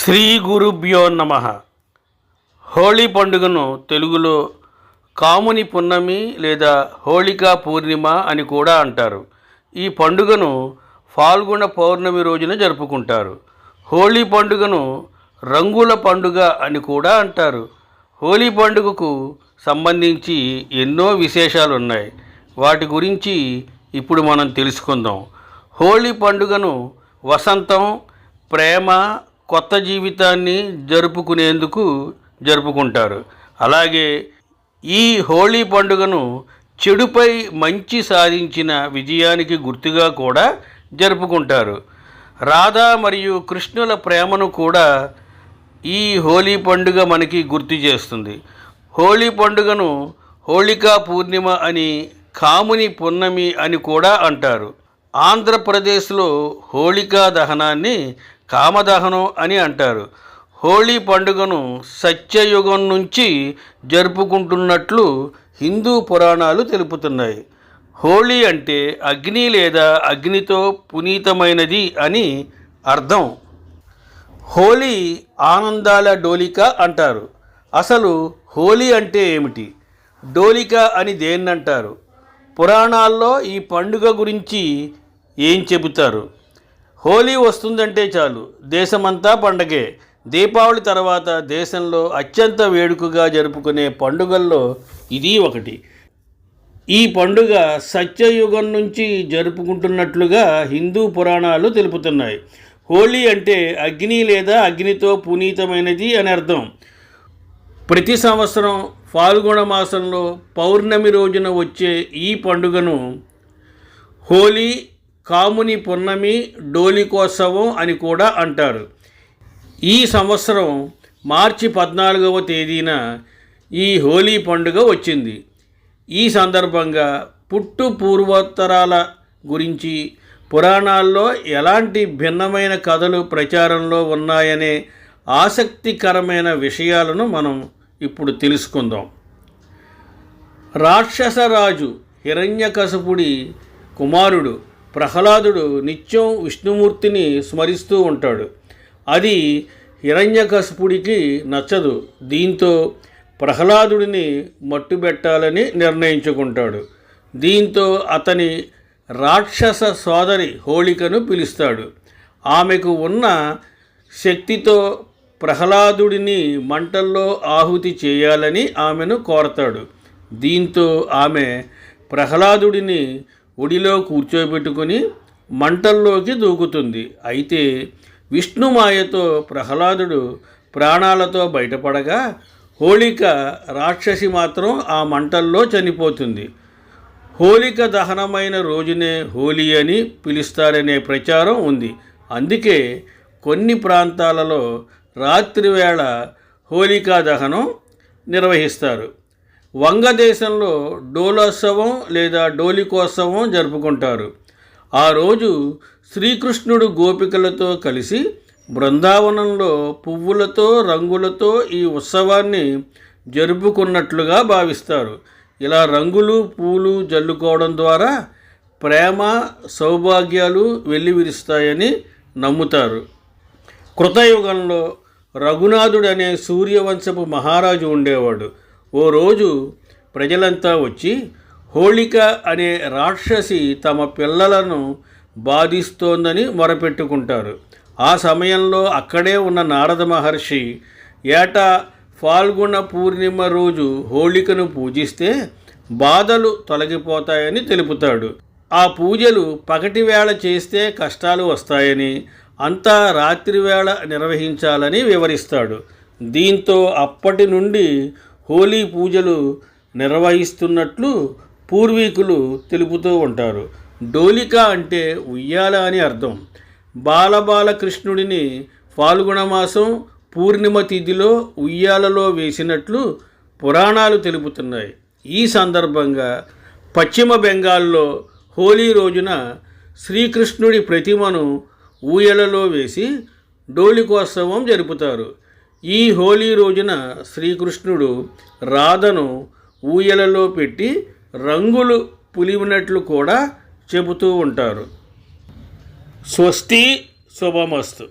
శ్రీ గురుభ్యో నమః. హోళీ పండుగను తెలుగులో కాముని పున్నమి లేదా హోళికా పూర్ణిమ అని కూడా అంటారు. ఈ పండుగను ఫాల్గుణ పౌర్ణమి రోజున జరుపుకుంటారు. హోళీ పండుగను రంగుల పండుగ అని కూడా అంటారు. హోళీ పండుగకు సంబంధించి ఎన్నో విశేషాలు ఉన్నాయి. వాటి గురించి ఇప్పుడు మనం తెలుసుకుందాం. హోళీ పండుగను వసంతం, ప్రేమ, కొత్త జీవితాన్ని జరుపుకునేందుకు జరుపుకుంటారు. అలాగే ఈ హోళీ పండుగను చెడుపై మంచి సాధించిన విజయానికి గుర్తుగా కూడా జరుపుకుంటారు. రాధా మరియు కృష్ణుల ప్రేమను కూడా ఈ హోళీ పండుగ మనకి గుర్తు చేస్తుంది. హోళీ పండుగను హోళికా పూర్ణిమ అని, కాముని పున్నమి అని కూడా అంటారు. ఆంధ్రప్రదేశ్లో హోళికా దహనాన్ని కామదహనం అని అంటారు. హోళీ పండుగను సత్యయుగం నుంచి జరుపుకుంటున్నట్లు హిందూ పురాణాలు తెలుపుతున్నాయి. హోళీ అంటే అగ్ని లేదా అగ్నితో పునీతమైనది అని అర్థం. హోళీ ఆనందాల డోలిక అంటారు. అసలు హోళీ అంటే ఏమిటి? డోలిక అని దేన్నంటారు? పురాణాల్లో ఈ పండుగ గురించి ఏం చెబుతారు? హోళీ వస్తుందంటే చాలు దేశమంతా పండగే. దీపావళి తర్వాత దేశంలో అత్యంత వేడుకగా జరుపుకునే పండుగల్లో ఇది ఒకటి. ఈ పండుగ సత్యయుగం నుంచి జరుపుకుంటున్నట్లుగా హిందూ పురాణాలు తెలుపుతున్నాయి. హోళీ అంటే అగ్ని లేదా అగ్నితో పునీతమైనది అని అర్థం. ప్రతి సంవత్సరం ఫాల్గుణ మాసంలో పౌర్ణమి రోజున వచ్చే ఈ పండుగను హోళీ, కాముని పున్నమి, డోలికోత్సవం అని కూడా అంటారు. ఈ సంవత్సరం మార్చి 14వ తేదీన ఈ హోళీ పండుగ వచ్చింది. ఈ సందర్భంగా పూర్వోత్తరాల గురించి, పురాణాల్లో ఎలాంటి భిన్నమైన కథలు ప్రచారంలో ఉన్నాయనే ఆసక్తికరమైన విషయాలను మనం ఇప్పుడు తెలుసుకుందాం. రాక్షసరాజు హిరణ్యకశపుడి కుమారుడు ప్రహ్లాదుడు నిత్యం విష్ణుమూర్తిని స్మరిస్తూ ఉంటాడు. అది హిరణ్యకశపుడికి నచ్చదు. దీంతో ప్రహ్లాదుడిని మట్టుబెట్టాలని నిర్ణయించుకుంటాడు. దీంతో అతని రాక్షస సోదరి హోళికను పిలుస్తాడు. ఆమెకు ఉన్న శక్తితో ప్రహ్లాదుడిని మంటల్లో ఆహుతి చేయాలని ఆమెను కోరతాడు. దీంతో ఆమె ప్రహ్లాదుడిని ఒడిలో కూర్చోబెట్టుకుని మంటల్లోకి దూకుతుంది. అయితే విష్ణుమాయతో ప్రహ్లాదుడు ప్రాణాలతో బయటపడగా హోళిక రాక్షసి మాత్రం ఆ మంటల్లో చనిపోతుంది. హోళిక దహనమైన రోజునే హోళీ అని పిలుస్తారనే ప్రచారం ఉంది. అందుకే కొన్ని ప్రాంతాలలో రాత్రివేళ హోళికా దహనం నిర్వహిస్తారు. వంగదేశంలో డోలోత్సవం లేదా డోలికోత్సవం జరుపుకుంటారు. ఆ రోజు శ్రీకృష్ణుడు గోపికలతో కలిసి బృందావనంలో పువ్వులతో, రంగులతో ఈ ఉత్సవాన్ని జరుపుకున్నట్లుగా భావిస్తారు. ఇలా రంగులు, పూలు జల్లుకోవడం ద్వారా ప్రేమ, సౌభాగ్యాలు వెల్లివిరుస్తాయని నమ్ముతారు. కృతయుగంలో రఘునాథుడు అనే సూర్యవంశపు మహారాజు ఉండేవాడు. ఓ రోజు ప్రజలంతా వచ్చి హోళిక అనే రాక్షసి తమ పిల్లలను బాధిస్తోందని మొరపెట్టుకుంటారు. ఆ సమయంలో అక్కడే ఉన్న నారద మహర్షి ఏటా ఫాల్గుణ పూర్ణిమ రోజు హోళికను పూజిస్తే బాధలు తొలగిపోతాయని తెలుపుతాడు. ఆ పూజలు పగటివేళ చేస్తే కష్టాలు వస్తాయని, అంతా రాత్రివేళ నిర్వహించాలని వివరిస్తాడు. దీంతో అప్పటి నుండి హోళీ పూజలు నిర్వహిస్తున్నట్లు పూర్వీకులు తెలుపుతూ ఉంటారు. డోలిక అంటే ఉయ్యాల అని అర్థం. బాలకృష్ణుడిని ఫాల్గుణ మాసం పూర్ణిమ తిథిలో ఉయ్యాలలో వేసినట్లు పురాణాలు తెలుపుతున్నాయి. ఈ సందర్భంగా పశ్చిమ బెంగాల్లో హోళీ రోజున శ్రీకృష్ణుడి ప్రతిమను ఊయలలో వేసి డోలికోత్సవం జరుపుతారు. ఈ హోళీ రోజున శ్రీకృష్ణుడు రాధను ఊయలలో పెట్టి రంగులు పులిమినట్లు కూడా చెబుతూ ఉంటారు. స్వస్తి, శుభమస్తు.